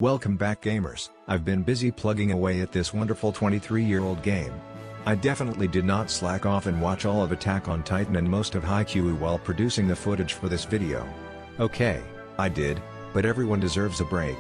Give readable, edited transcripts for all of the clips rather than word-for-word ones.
Welcome back gamers. I've been busy plugging away at this wonderful 23-year-old game. I definitely did not slack off and watch all of Attack on Titan and most of Haikyuu while producing the footage for this video. Okay, I did, but everyone deserves a break.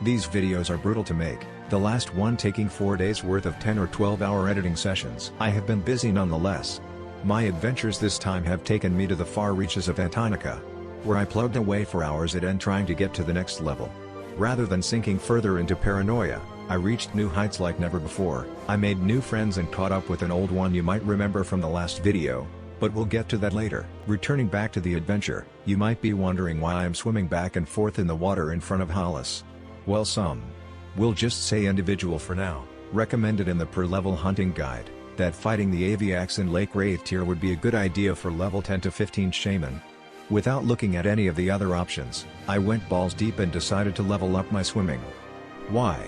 These videos are brutal to make, the last one taking 4 days worth of 10 or 12-hour editing sessions. I have been busy nonetheless. My adventures this time have taken me to the far reaches of Antarctica, where I plugged away for hours at end trying to get to the next level. Rather than sinking further into paranoia, I reached new heights like never before. I made new friends and caught up with an old one you might remember from the last video, but we'll get to that later. Returning back to the adventure, you might be wondering why I am swimming back and forth in the water in front of 𝗧𝗘𝗔𝗠. Well, some will just say individual for now. Recommended in the per level hunting guide that fighting the 𝗣𝗟𝗔𝗬𝗘𝗥 in Lake Rathe would be a good idea for level 10 to 15 shaman. Without looking at any of the other options, I went balls deep and decided to level up my swimming. Why?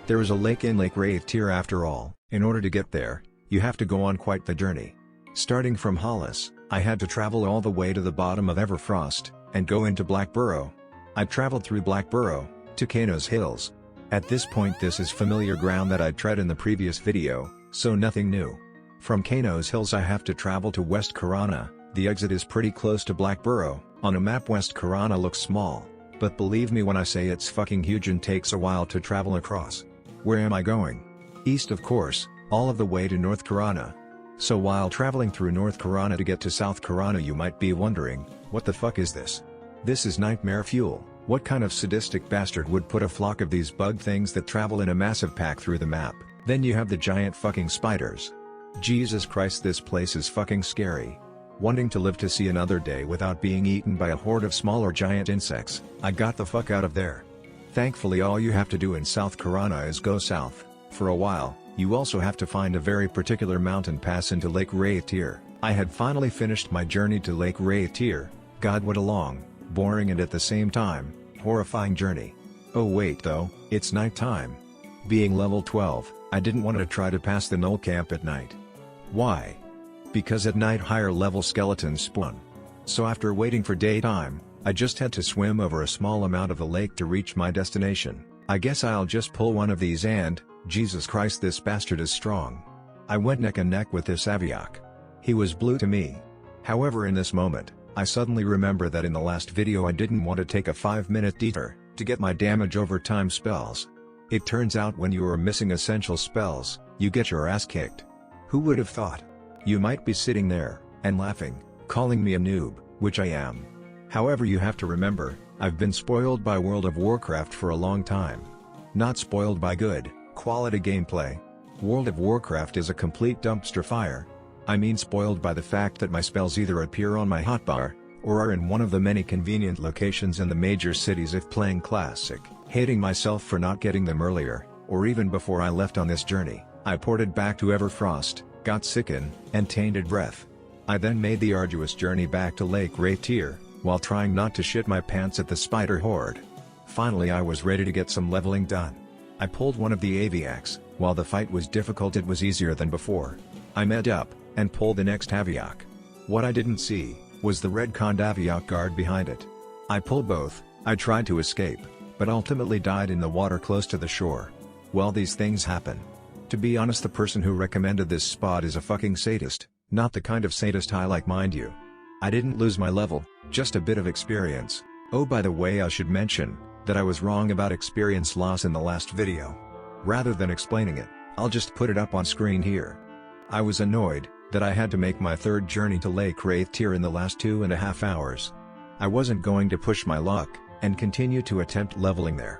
There is a lake in Lake Rathe after all. In order to get there, you have to go on quite the journey. Starting from 𝗧𝗘𝗔𝗬𝗘𝗥, I had to travel all the way to the bottom of Everquest, and go into Black Burrow. I traveled through Black Burrow, to 𝗧𝗘𝗔𝗠 Hills. At this point this is familiar ground that I tread in the previous video, so nothing new. From 𝗧𝗘𝗔𝗠 Hills I have to travel to West Karana. The exit is pretty close to Black Burrow. On a map West Karana looks small, but believe me when I say it's fucking huge and takes a while to travel across. Where am I going? East of course, all of the way to North Karana. So while traveling through North Karana to get to South Karana you might be wondering, what the fuck is this? This is nightmare fuel. What kind of sadistic bastard would put a flock of these bug things that travel in a massive pack through the map? Then you have the giant fucking spiders. Jesus Christ, this place is fucking scary. Wanting to live to see another day without being eaten by a horde of smaller giant insects, I got the fuck out of there. Thankfully all you have to do in South Karana is go south. For a while, you also have to find a very particular mountain pass into Lake Rathe. I had finally finished my journey to Lake Rathe. God, what a long, boring and at the same time, horrifying journey. Oh wait though, it's night time. Being level 12, I didn't want to try to pass the null camp at night. Why? Because at night higher level skeletons spawn. So after waiting for daytime, I just had to swim over a small amount of the lake to reach my destination. I guess I'll just pull one of these and, Jesus Christ, this bastard is strong. I went neck and neck with this 𝗣𝗟𝗧𝗘𝗥. He was blue to me. However, in this moment, I suddenly remember that in the last video I didn't want to take a 5-minute detour to get my damage over time spells. It turns out when you are missing essential spells, you get your ass kicked. Who would have thought? You might be sitting there, and laughing, calling me a noob, which I am. However, you have to remember, I've been spoiled by World of Warcraft for a long time. Not spoiled by good, quality gameplay. World of Warcraft is a complete dumpster fire. I mean spoiled by the fact that my spells either appear on my hotbar, or are in one of the many convenient locations in the major cities if playing Classic. Hating myself for not getting them earlier, or even before I left on this journey. I ported back to Everfrost, got sickened, and tainted breath. I then made the arduous journey back to Lake Rathe, while trying not to shit my pants at the spider horde. Finally I was ready to get some leveling done. I pulled one of the 𝗣𝗟𝗧𝗘𝗥. While the fight was difficult it was easier than before. I met up, and pulled the next 𝗣𝗟𝗧𝗘𝗥. What I didn't see, was the red con 𝗣𝗟𝗧𝗥 guard behind it. I pulled both. I tried to escape, but ultimately died in the water close to the shore. Well, these things happen. To be honest, the person who recommended this spot is a fucking sadist, not the kind of sadist I like, mind you. I didn't lose my level, just a bit of experience. Oh, by the way, I should mention that I was wrong about experience loss in the last video. Rather than explaining it, I'll just put it up on screen here. I was annoyed that I had to make my third journey to Lake Rathe in the last 2.5 hours. I wasn't going to push my luck and continue to attempt leveling there.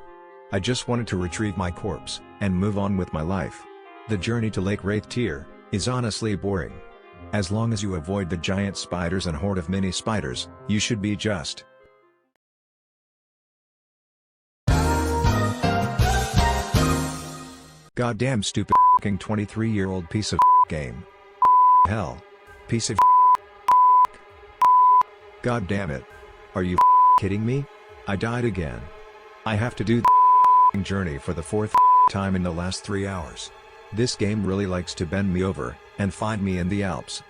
I just wanted to retrieve my corpse and move on with my life. The journey to Lake Rathe is honestly boring. As long as you avoid the giant spiders and horde of mini spiders, you should be just. Goddamn stupid f***ing 23-year-old piece of game. Hell. Piece of God damn it. Are you kidding me? I died again. I have to do the journey for the 4th time in the last 3 hours. This game really likes to bend me over, and find me in the Alps.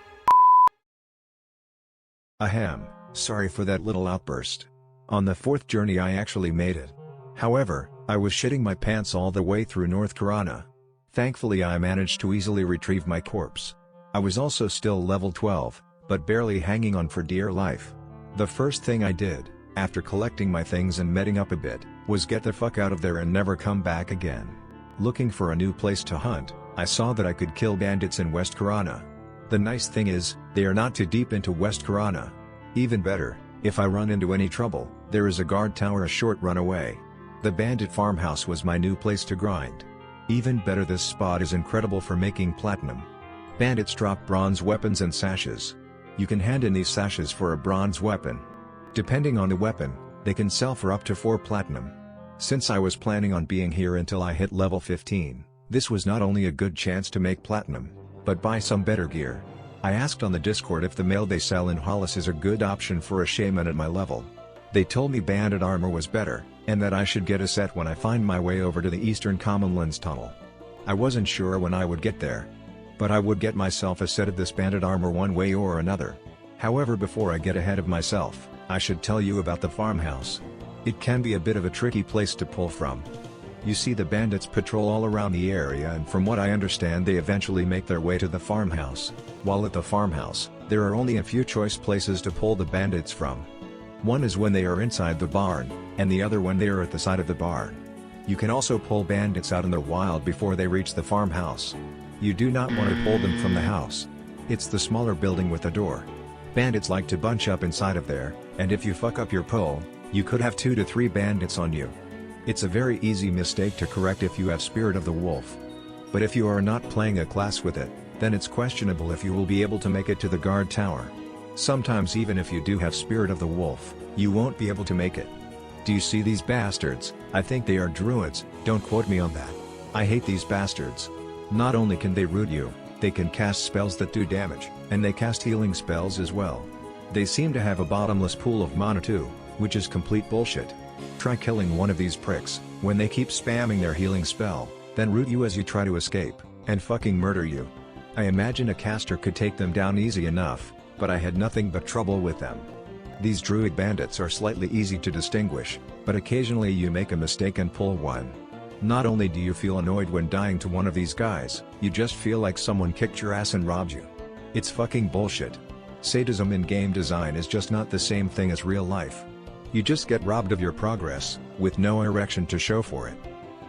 Ahem, sorry for that little outburst. On the 4th journey I actually made it. However, I was shitting my pants all the way through North Karana. Thankfully I managed to easily retrieve my corpse. I was also still level 12, but barely hanging on for dear life. The first thing I did, after collecting my things and medding up a bit, was get the fuck out of there and never come back again. Looking for a new place to hunt, I saw that I could kill bandits in West Karana. The nice thing is, they are not too deep into West Karana. Even better, if I run into any trouble, there is a guard tower a short run away. The bandit farmhouse was my new place to grind. Even better, this spot is incredible for making platinum. Bandits drop bronze weapons and sashes. You can hand in these sashes for a bronze weapon. Depending on the weapon, they can sell for up to 4 platinum. Since I was planning on being here until I hit level 15, this was not only a good chance to make platinum, but buy some better gear. I asked on the Discord if the mail they sell in Hollis is a good option for a shaman at my level. They told me bandit armor was better, and that I should get a set when I find my way over to the Eastern Commonlands tunnel. I wasn't sure when I would get there, but I would get myself a set of this bandit armor one way or another. However, before I get ahead of myself, I should tell you about the farmhouse. It can be a bit of a tricky place to pull from. You see, the bandits patrol all around the area, and from what I understand they eventually make their way to the farmhouse. While at the farmhouse, there are only a few choice places to pull the bandits from. One is when they are inside the barn, and the other when they are at the side of the barn. You can also pull bandits out in the wild before they reach the farmhouse. You do not want to pull them from the house. It's the smaller building with a door. Bandits like to bunch up inside of there, and if you fuck up your pull, you could have 2 to 3 bandits on you. It's a very easy mistake to correct if you have Spirit of the Wolf. But if you are not playing a class with it, then it's questionable if you will be able to make it to the guard tower. Sometimes even if you do have Spirit of the Wolf, you won't be able to make it. Do you see these bastards? I think they are druids, don't quote me on that. I hate these bastards. Not only can they root you, they can cast spells that do damage, and they cast healing spells as well. They seem to have a bottomless pool of mana too, which is complete bullshit. Try killing one of these pricks, when they keep spamming their healing spell, then root you as you try to escape, and fucking murder you. I imagine a caster could take them down easy enough, but I had nothing but trouble with them. These druid bandits are slightly easy to distinguish, but occasionally you make a mistake and pull one. Not only do you feel annoyed when dying to one of these guys, you just feel like someone kicked your ass and robbed you. It's fucking bullshit. Sadism in game design is just not the same thing as real life. You just get robbed of your progress, with no erection to show for it.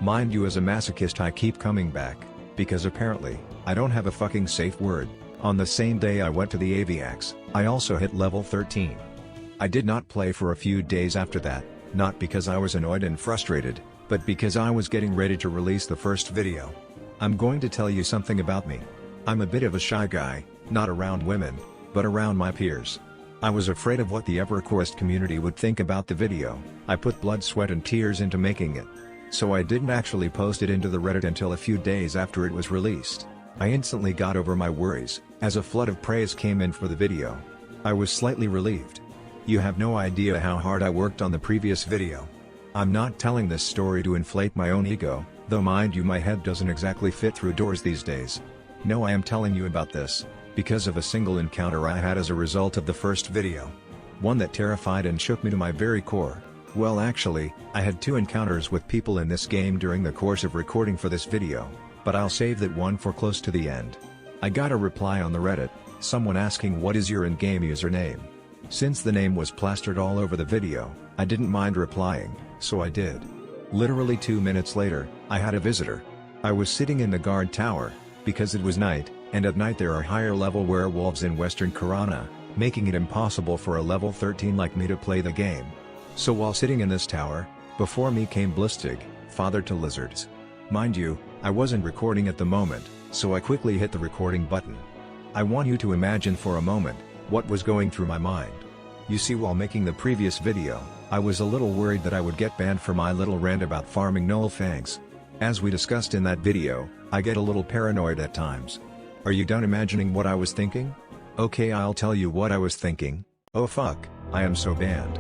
Mind you, as a masochist I keep coming back, because apparently, I don't have a fucking safe word. On the same day I went to the Aviax, I also hit level 13. I did not play for a few days after that, not because I was annoyed and frustrated, but because I was getting ready to release the first video. I'm going to tell you something about me. I'm a bit of a shy guy, not around women, but around my peers. I was afraid of what the Everquest community would think about the video. I put blood, sweat and tears into making it. So I didn't actually post it into the Reddit until a few days after it was released. I instantly got over my worries, as a flood of praise came in for the video. I was slightly relieved. You have no idea how hard I worked on the previous video. I'm not telling this story to inflate my own ego, though mind you, my head doesn't exactly fit through doors these days. No, I am telling you about this because of a single encounter I had as a result of the first video. One that terrified and shook me to my very core. Well, actually, I had 2 encounters with people in this game during the course of recording for this video, but I'll save that one for close to the end. I got a reply on the Reddit, someone asking what is your in-game username. Since the name was plastered all over the video, I didn't mind replying, so I did. Literally 2 minutes later, I had a visitor. I was sitting in the guard tower, because it was night, and at night there are higher level werewolves in Western Karana, making it impossible for a level 13 like me to play the game. So while sitting in this tower, before me came 𝗧𝗘𝗔𝗠 𝗣𝗟𝗔𝗬𝗘𝗥. Mind you, I wasn't recording at the moment, so I quickly hit the recording button. I want you to imagine for a moment what was going through my mind. You see, while making the previous video, I was a little worried that I would get banned for my little rant about farming null fangs. As we discussed in that video, I get a little paranoid at times. Are you done imagining what I was thinking? Okay, I'll tell you what I was thinking. Oh fuck, I am so banned.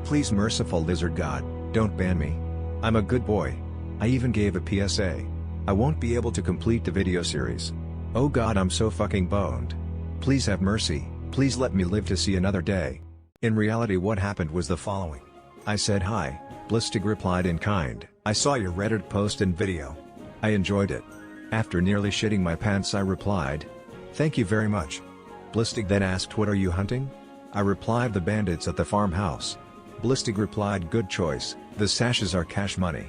Please, merciful lizard god, don't ban me. I'm a good boy. I even gave a PSA. I won't be able to complete the video series. Oh god, I'm so fucking boned. Please have mercy, please let me live to see another day. In reality, what happened was the following. I said hi, 𝗧𝗘𝗔𝗠 replied in kind, I saw your Reddit post and video. I enjoyed it. After nearly shitting my pants I replied, "Thank you very much." 𝗧𝗘𝗔𝗠 then asked, "What are you hunting?" I replied, "The bandits at the farmhouse." 𝗧𝗘𝗔𝗠 replied, "Good choice, the sashes are cash money."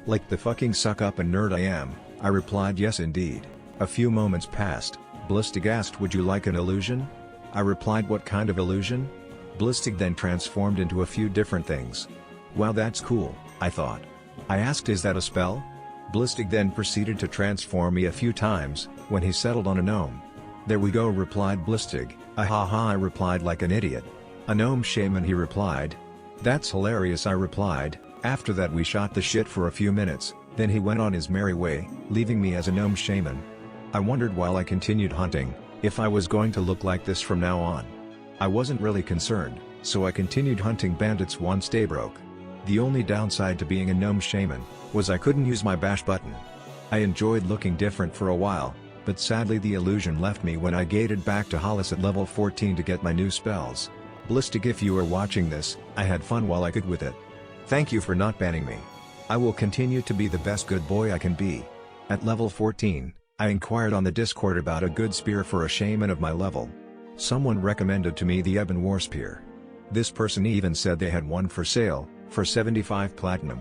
"Like the fucking suck up and nerd I am," I replied, "Yes indeed." A few moments passed. 𝗧𝗘𝗔𝗠 asked, "Would you like an illusion?" I replied, "What kind of illusion?" 𝗧𝗘𝗔𝗠 then transformed into a few different things. "Wow, that's cool," I thought. I asked, "Is that a spell?" 𝗧𝗘𝗔𝗠 then proceeded to transform me a few times, when he settled on a gnome. "There we go," replied 𝗧𝗘𝗔𝗠. "Ahaha," I replied like an idiot. "A gnome shaman," he replied. "That's hilarious," I replied. After that we shot the shit for a few minutes, then he went on his merry way, leaving me as a gnome shaman. I wondered while I continued hunting, if I was going to look like this from now on. I wasn't really concerned, so I continued hunting bandits once day broke. The only downside to being a gnome shaman, was I couldn't use my bash button. I enjoyed looking different for a while, but sadly the illusion left me when I gated back to Hollis at level 14 to get my new spells. 𝗧𝗘𝗔𝗠, if you are watching this, I had fun while I could with it. Thank you for not banning me. I will continue to be the best good boy I can be. At level 14, I inquired on the Discord about a good spear for a shaman of my level. Someone recommended to me the 𝗧𝗘𝗠 spear. This person even said they had one for sale, for 75 platinum.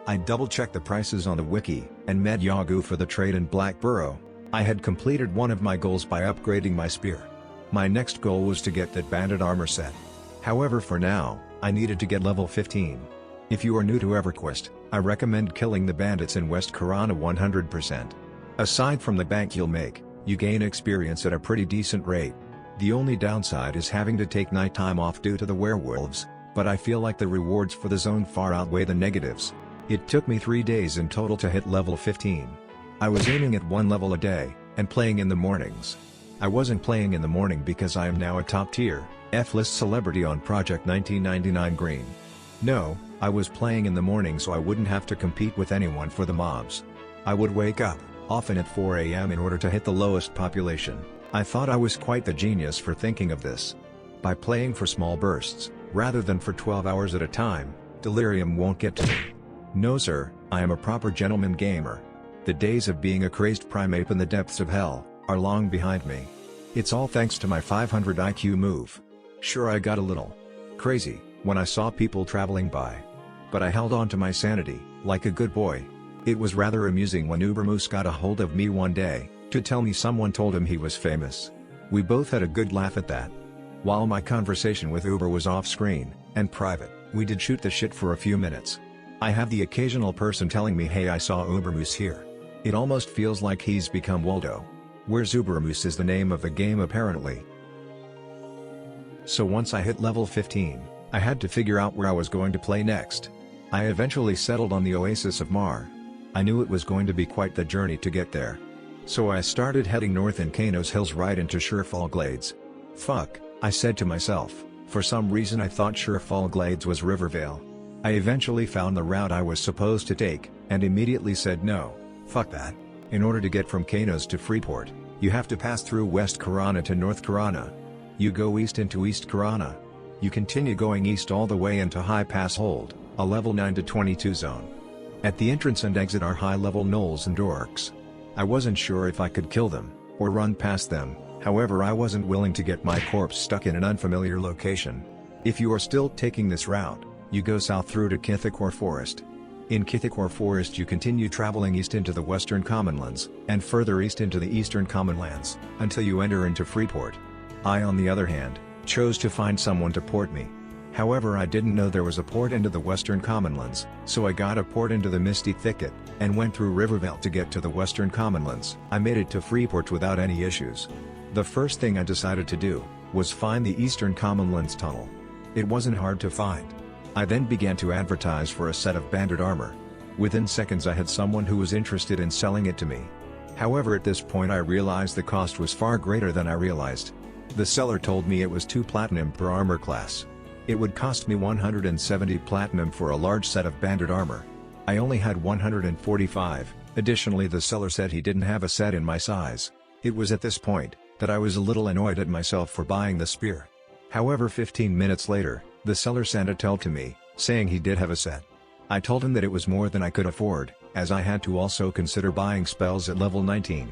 I double-checked the prices on the wiki, and met Yagoo for the trade in Black Burrow. I had completed one of my goals by upgrading my spear. My next goal was to get that bandit armor set. However, for now, I needed to get level 15. If you are new to Everquest, I recommend killing the bandits in West Karana 100%. Aside from the bank you'll make, you gain experience at a pretty decent rate. The only downside is having to take nighttime off due to the werewolves, but I feel like the rewards for the zone far outweigh the negatives. It took me 3 days in total to hit level 15. I was aiming at 1 level a day, and playing in the mornings. I wasn't playing in the morning because I am now a top tier, F-list celebrity on Project 1999 Green. No, I was playing in the morning so I wouldn't have to compete with anyone for the mobs. I would wake up, often at 4 AM in order to hit the lowest population. I thought I was quite the genius for thinking of this. By playing for small bursts, rather than for 12 hours at a time, delirium won't get to me. No sir, I am a proper gentleman gamer. The days of being a crazed primeape in the depths of hell, are long behind me. It's all thanks to my 500 IQ move. Sure, I got a little crazy when I saw people traveling by. But I held on to my sanity, like a good boy. It was rather amusing when 𝗧𝗘𝗠 got a hold of me one day, to tell me someone told him he was famous. We both had a good laugh at that. While my conversation with 𝗧𝗘𝗠 was off-screen, and private, we did shoot the shit for a few minutes. I have the occasional person telling me, "Hey, I saw 𝗧𝗠𝗠 here." It almost feels like he's become Waldo. Where 𝗧𝗠𝗠 is the name of the game apparently. So once I hit level 15, I had to figure out where I was going to play next. I eventually settled on the Oasis of Marr. I knew it was going to be quite the journey to get there. So I started heading north in Kano's Hills right into 𝗧𝗘𝗘𝗥. Fuck, I said to myself, for some reason I thought 𝗧𝗘𝗘𝗥 was Rivervale. I eventually found the route I was supposed to take, and immediately said no, fuck that. In order to get from Kano's to Freeport, you have to pass through West Karana to North Karana. You go east into East Karana. You continue going east all the way into High Pass Hold, a level 9 to 22 zone. At the entrance and exit are high-level gnolls and orcs. I wasn't sure if I could kill them, or run past them, however I wasn't willing to get my corpse stuck in an unfamiliar location. If you are still taking this route, you go south through to 𝗧𝗘𝗠 Forest. In 𝗧𝗘𝗠 Forest you continue traveling east into the Western Commonlands, and further east into the Eastern Commonlands, until you enter into Freeport. I on the other hand, chose to find someone to port me. However, I didn't know there was a port into the Western Commonlands, so I got a port into the Misty Thicket, and went through Rivervale to get to the Western Commonlands. I made it to Freeport without any issues. The first thing I decided to do, was find the Eastern Commonlands tunnel. It wasn't hard to find. I then began to advertise for a set of bandit armor. Within seconds I had someone who was interested in selling it to me. However, at this point I realized the cost was far greater than I realized. The seller told me it was 2 platinum per armor class. It would cost me 170 platinum for a large set of bandit armor. I only had 145, additionally the seller said he didn't have a set in my size. It was at this point, that I was a little annoyed at myself for buying the spear. However, 15 minutes later, the seller sent a tell to me, saying he did have a set. I told him that it was more than I could afford, as I had to also consider buying spells at level 19.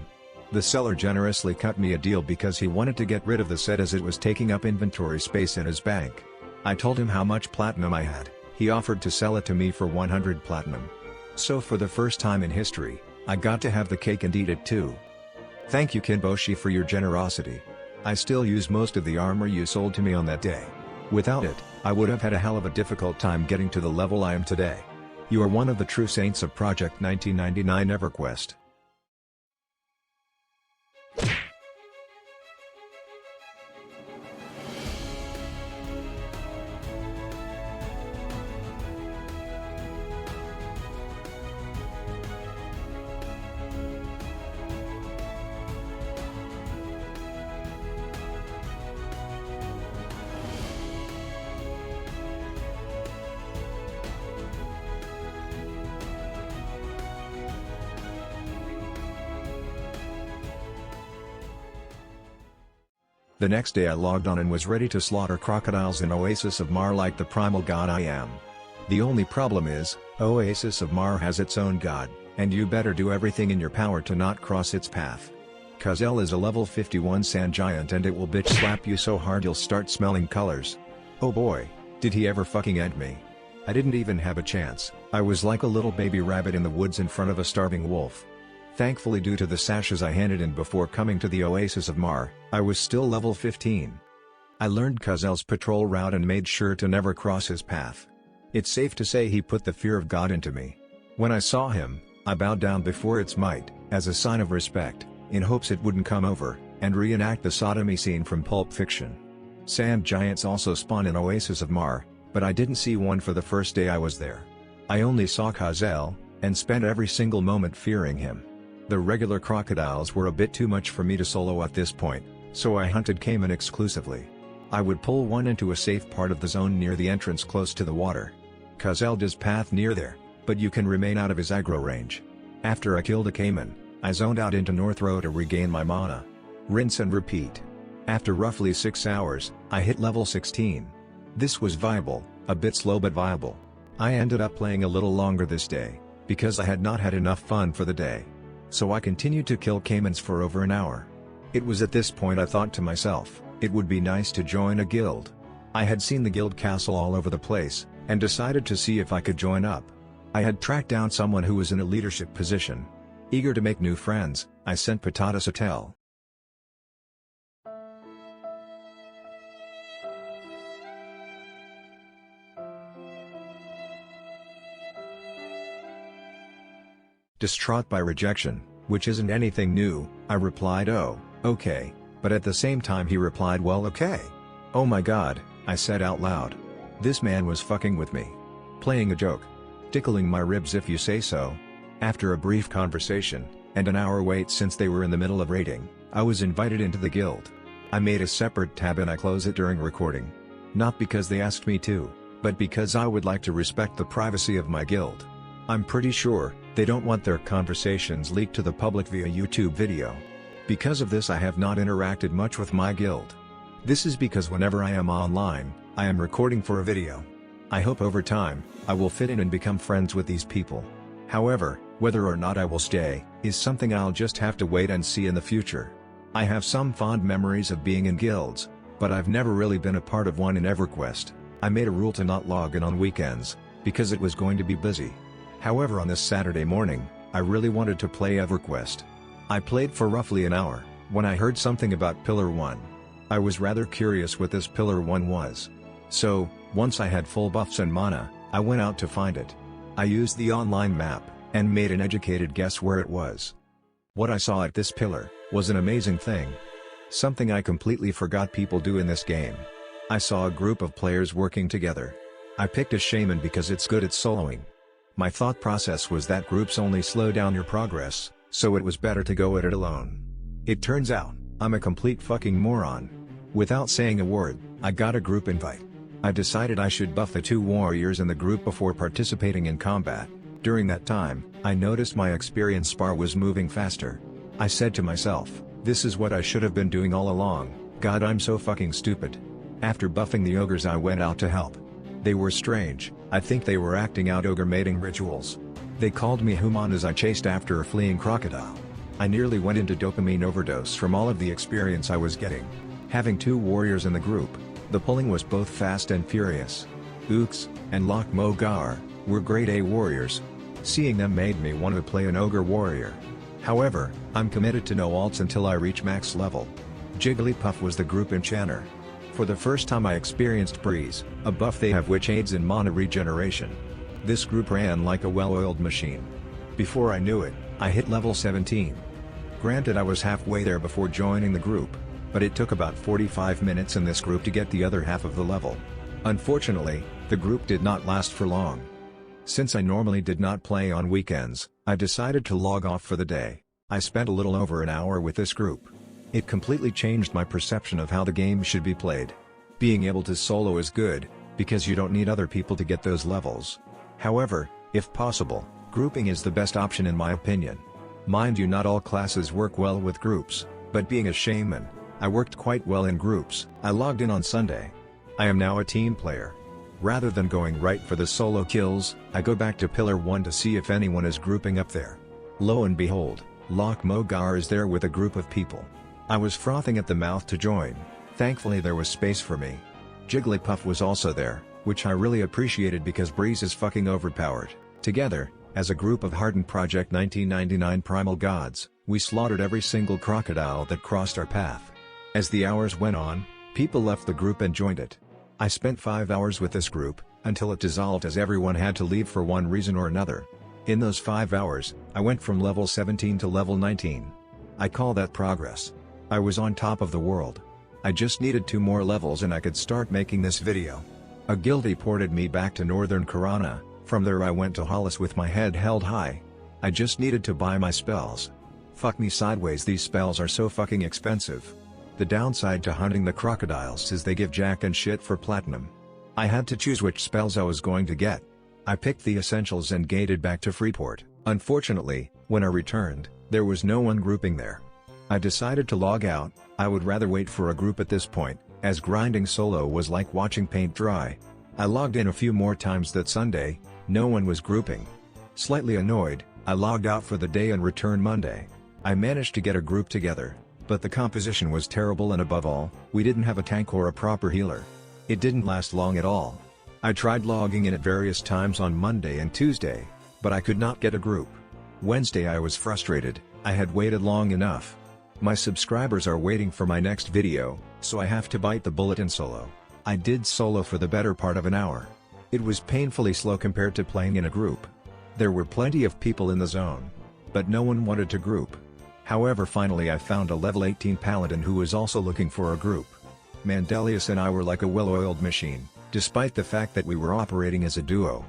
The seller generously cut me a deal because he wanted to get rid of the set as it was taking up inventory space in his bank. I told him how much platinum I had. He offered to sell it to me for 100 platinum. So for the first time in history, I got to have the cake and eat it too. Thank you Kinboshi for your generosity. I still use most of the armor you sold to me on that day. Without it, I would have had a hell of a difficult time getting to the level I am today. You are one of the true saints of Project 1999 Everquest. The next day I logged on and was ready to slaughter crocodiles in Oasis of Marr like the primal god I am. The only problem is, Oasis of Marr has its own god, and you better do everything in your power to not cross its path. 𝗧𝗘𝗔𝗠 is a level 51 sand giant and it will bitch slap you so hard you'll start smelling colors. Oh boy, did he ever fucking end me. I didn't even have a chance. I was like a little baby rabbit in the woods in front of a starving wolf. Thankfully due to the sashes I handed in before coming to the Oasis of Marr, I was still level 15. I learned 𝗧𝗘𝗔𝗠's patrol route and made sure to never cross his path. It's safe to say he put the fear of God into me. When I saw him, I bowed down before its might, as a sign of respect, in hopes it wouldn't come over, and reenact the sodomy scene from Pulp Fiction. Sand giants also spawn in Oasis of Marr, but I didn't see one for the first day I was there. I only saw 𝗧𝗘𝗔𝗠, and spent every single moment fearing him. The regular crocodiles were a bit too much for me to solo at this point, so I hunted caiman exclusively. I would pull one into a safe part of the zone near the entrance close to the water. 𝗧𝗘𝗔𝗠's path near there, but you can remain out of his aggro range. After I killed a caiman, I zoned out into North Row to regain my mana. Rinse and repeat. After roughly 6 hours, I hit level 16. This was viable, a bit slow but viable. I ended up playing a little longer this day, because I had not had enough fun for the day. So I continued to kill caimans for over an hour. It was at this point I thought to myself, it would be nice to join a guild. I had seen the guild castle all over the place, and decided to see if I could join up. I had tracked down someone who was in a leadership position. Eager to make new friends, I sent 𝗧𝗘𝗔𝗠. Distraught by rejection, which isn't anything new, I replied oh, okay, but at the same time he replied well okay. Oh my god, I said out loud. This man was fucking with me. Playing a joke. Tickling my ribs if you say so. After a brief conversation, and an hour wait since they were in the middle of raiding, I was invited into the guild. I made a separate tab and I close it during recording. Not because they asked me to, but because I would like to respect the privacy of my guild. I'm pretty sure, they don't want their conversations leaked to the public via YouTube video. Because of this I have not interacted much with my guild. This is because whenever I am online, I am recording for a video. I hope over time, I will fit in and become friends with these people. However, whether or not I will stay, is something I'll just have to wait and see in the future. I have some fond memories of being in guilds, but I've never really been a part of one in Everquest. I made a rule to not log in on weekends, because it was going to be busy. However on this Saturday morning, I really wanted to play Everquest. I played for roughly an hour, when I heard something about Pillar 1. I was rather curious what this Pillar 1 was. So, once I had full buffs and mana, I went out to find it. I used the online map, and made an educated guess where it was. What I saw at this pillar, was an amazing thing. Something I completely forgot people do in this game. I saw a group of players working together. I picked a shaman because it's good at soloing. My thought process was that groups only slow down your progress, so it was better to go at it alone. It turns out, I'm a complete fucking moron. Without saying a word, I got a group invite. I decided I should buff the 2 warriors in the group before participating in combat. During that time, I noticed my experience bar was moving faster. I said to myself, this is what I should have been doing all along, god I'm so fucking stupid. After buffing the ogres I went out to help. They were strange. I think they were acting out ogre mating rituals. They called me human as I chased after a fleeing crocodile. I nearly went into dopamine overdose from all of the experience I was getting. Having 2 warriors in the group, the pulling was both fast and furious. 𝗧𝗘𝗔𝗠 𝗣𝗟𝗡 were grade A warriors. Seeing them made me want to play an ogre warrior. However, I'm committed to no alts until I reach max level. Jigglypuff was the group enchanter. For the first time I experienced Breeze, a buff they have which aids in mana regeneration. This group ran like a well-oiled machine. Before I knew it, I hit level 17. Granted I was halfway there before joining the group, but it took about 45 minutes in this group to get the other half of the level. Unfortunately, the group did not last for long. Since I normally did not play on weekends, I decided to log off for the day. I spent a little over an hour with this group. It completely changed my perception of how the game should be played. Being able to solo is good, because you don't need other people to get those levels. However, if possible, grouping is the best option in my opinion. Mind you, not all classes work well with groups, but being a shaman, I worked quite well in groups. I logged in on Sunday. I am now a team player. Rather than going right for the solo kills, I go back to Pillar 1 to see if anyone is grouping up there. Lo and behold, 𝗧𝗘𝗔𝗠 is there with a group of people. I was frothing at the mouth to join. Thankfully there was space for me. Jigglypuff was also there, which I really appreciated because Breeze is fucking overpowered. Together, as a group of hardened Project 1999 primal gods, we slaughtered every single crocodile that crossed our path. As the hours went on, people left the group and joined it. I spent 5 hours with this group, until it dissolved as everyone had to leave for one reason or another. In those 5 hours, I went from level 17 to level 19. I call that progress. I was on top of the world. I just needed 2 more levels and I could start making this video. A guilty ported me back to Northern Karana. From there I went to Hollis with my head held high. I just needed to buy my spells. Fuck me sideways, these spells are so fucking expensive. The downside to hunting the crocodiles is they give jack and shit for platinum. I had to choose which spells I was going to get. I picked the essentials and gated back to Freeport. Unfortunately, when I returned, there was no one grouping there. I decided to log out. I would rather wait for a group at this point, as grinding solo was like watching paint dry. I logged in a few more times that Sunday, no one was grouping. Slightly annoyed, I logged out for the day and returned Monday. I managed to get a group together, but the composition was terrible and above all, we didn't have a tank or a proper healer. It didn't last long at all. I tried logging in at various times on Monday and Tuesday, but I could not get a group. Wednesday I was frustrated. I had waited long enough. My subscribers are waiting for my next video, so I have to bite the bullet in solo. I did solo for the better part of an hour. It was painfully slow compared to playing in a group. There were plenty of people in the zone, but no one wanted to group. However, finally I found a level 18 paladin who was also looking for a group. Mandelius and I were like a well-oiled machine, despite the fact that we were operating as a duo.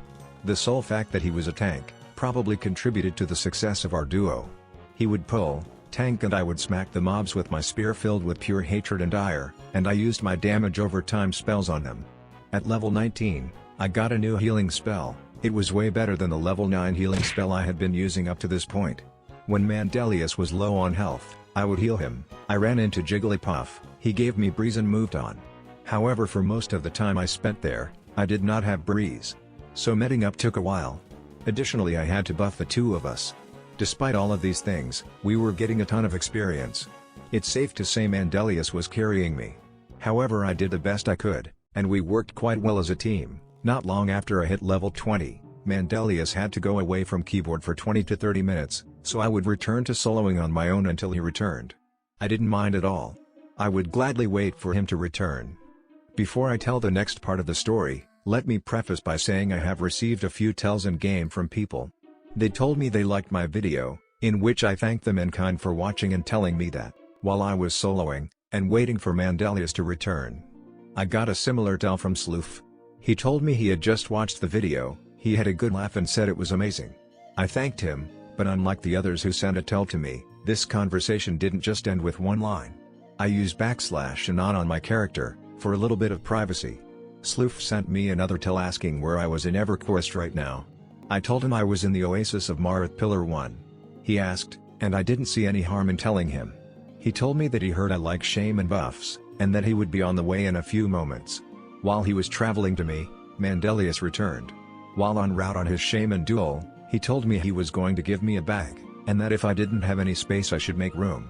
The sole fact that he was a tank probably contributed to the success of our duo. He would pull, tank, and I would smack the mobs with my spear filled with pure hatred and ire, and I used my damage over time spells on them. At level 19, I got a new healing spell. It was way better than the level 9 healing spell I had been using up to this point. When Mandelius was low on health, I would heal him. I ran into Jigglypuff, he gave me Breeze and moved on. However, for most of the time I spent there, I did not have Breeze. So meting up took a while. Additionally, I had to buff the 2 of us. Despite all of these things, we were getting a ton of experience. It's safe to say Mandelius was carrying me. However, I did the best I could, and we worked quite well as a team. Not long after I hit level 20, Mandelius had to go away from keyboard for 20 to 30 minutes, so I would return to soloing on my own until he returned. I didn't mind at all. I would gladly wait for him to return. Before I tell the next part of the story, let me preface by saying I have received a few tells in game from people. They told me they liked my video, in which I thanked them in kind for watching and telling me that, while I was soloing, and waiting for Mandelius to return. I got a similar tell from 𝗧𝗘𝗔𝗠. He told me he had just watched the video, he had a good laugh and said it was amazing. I thanked him, but unlike the others who sent a tell to me, this conversation didn't just end with one line. I used \anon on my character, for a little bit of privacy. 𝗧𝗘𝗔𝗠 sent me another tell asking where I was in Everquest right now. I told him I was in the Oasis of Marr at Pillar 1. He asked, and I didn't see any harm in telling him. He told me that he heard I like shaman buffs, and that he would be on the way in a few moments. While he was traveling to me, Mandelius returned. While en route on his shaman duel, he told me he was going to give me a bag, and that if I didn't have any space I should make room.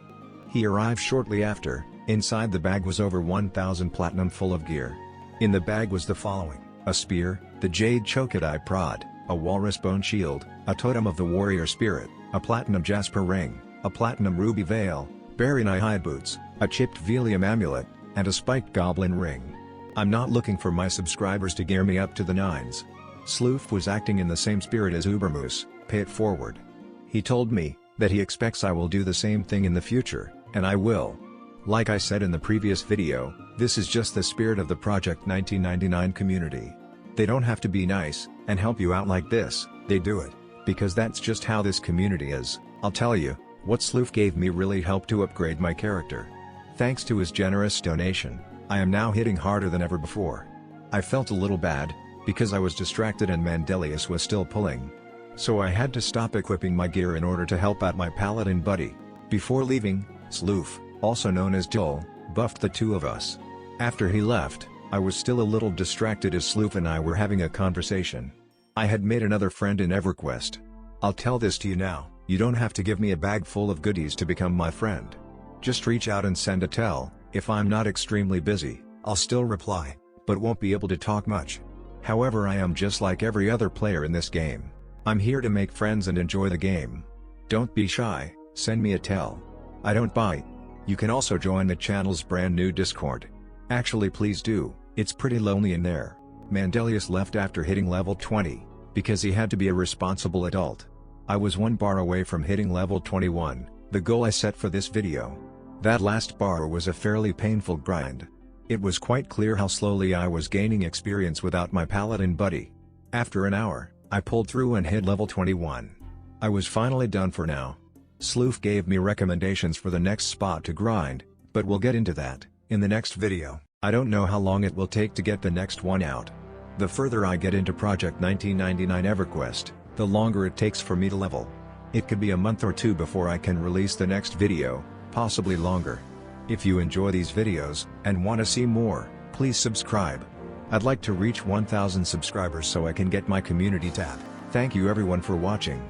He arrived shortly after. Inside the bag was over 1,000 platinum full of gear. In the bag was the following: a spear, the 𝗧𝗘𝗔𝗠 𝗣𝗟𝗔𝗬𝗘𝗥, a walrus bone shield, a totem of the warrior spirit, a platinum jasper ring, a platinum ruby veil, Paranoia hide boots, a chipped Velium amulet, and a spiked goblin ring. I'm not looking for my subscribers to gear me up to the nines. 𝗧𝗘𝗔𝗠 was acting in the same spirit as 𝗧𝗘𝗧𝗠, pay it forward. He told me that he expects I will do the same thing in the future, and I will. Like I said in the previous video, this is just the spirit of the Project 1999 community. They don't have to be nice and help you out like this, they do it because that's just how this community is. I'll tell you, what 𝗧𝗘𝗠 gave me really helped to upgrade my character. Thanks to his generous donation, I am now hitting harder than ever before. I felt a little bad, because I was distracted and Mandelius was still pulling. So I had to stop equipping my gear in order to help out my paladin buddy. Before leaving, 𝗧𝗘𝗠, also known as 𝗧𝗘𝗠, buffed the two of us. After he left, I was still a little distracted as 𝗧𝗘𝗠 and I were having a conversation. I had made another friend in Everquest. I'll tell this to you now, you don't have to give me a bag full of goodies to become my friend. Just reach out and send a tell. If I'm not extremely busy, I'll still reply, but won't be able to talk much. However, I am just like every other player in this game. I'm here to make friends and enjoy the game. Don't be shy, send me a tell. I don't bite. You can also join the channel's brand new Discord. Actually, please do, it's pretty lonely in there. Mandelius left after hitting level 20, because he had to be a responsible adult. I was one bar away from hitting level 21, the goal I set for this video. That last bar was a fairly painful grind. It was quite clear how slowly I was gaining experience without my paladin buddy. After an hour, I pulled through and hit level 21. I was finally done for now. 𝗧𝗠𝗠 gave me recommendations for the next spot to grind, but we'll get into that in the next video. I don't know how long it will take to get the next one out. The further I get into Project 1999 Everquest, the longer it takes for me to level. It could be a month or two before I can release the next video, possibly longer. If you enjoy these videos, and want to see more, please subscribe. I'd like to reach 1,000 subscribers so I can get my community tab. Thank you everyone for watching.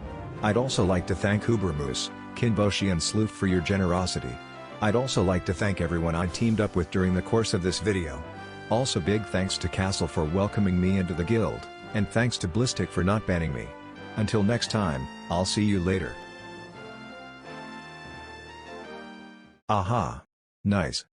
I'd also like to thank 𝗧𝗘𝗧𝗠, 𝗧𝗘𝗧𝗠 and 𝗧𝗠𝗠 for your generosity. I'd also like to thank everyone I teamed up with during the course of this video. Also big thanks to 𝗏𝗏𝗄 for welcoming me into the guild, and thanks to 𝗧𝗏𝗏𝗏 for not banning me. Until next time, I'll see you later. Aha! Nice.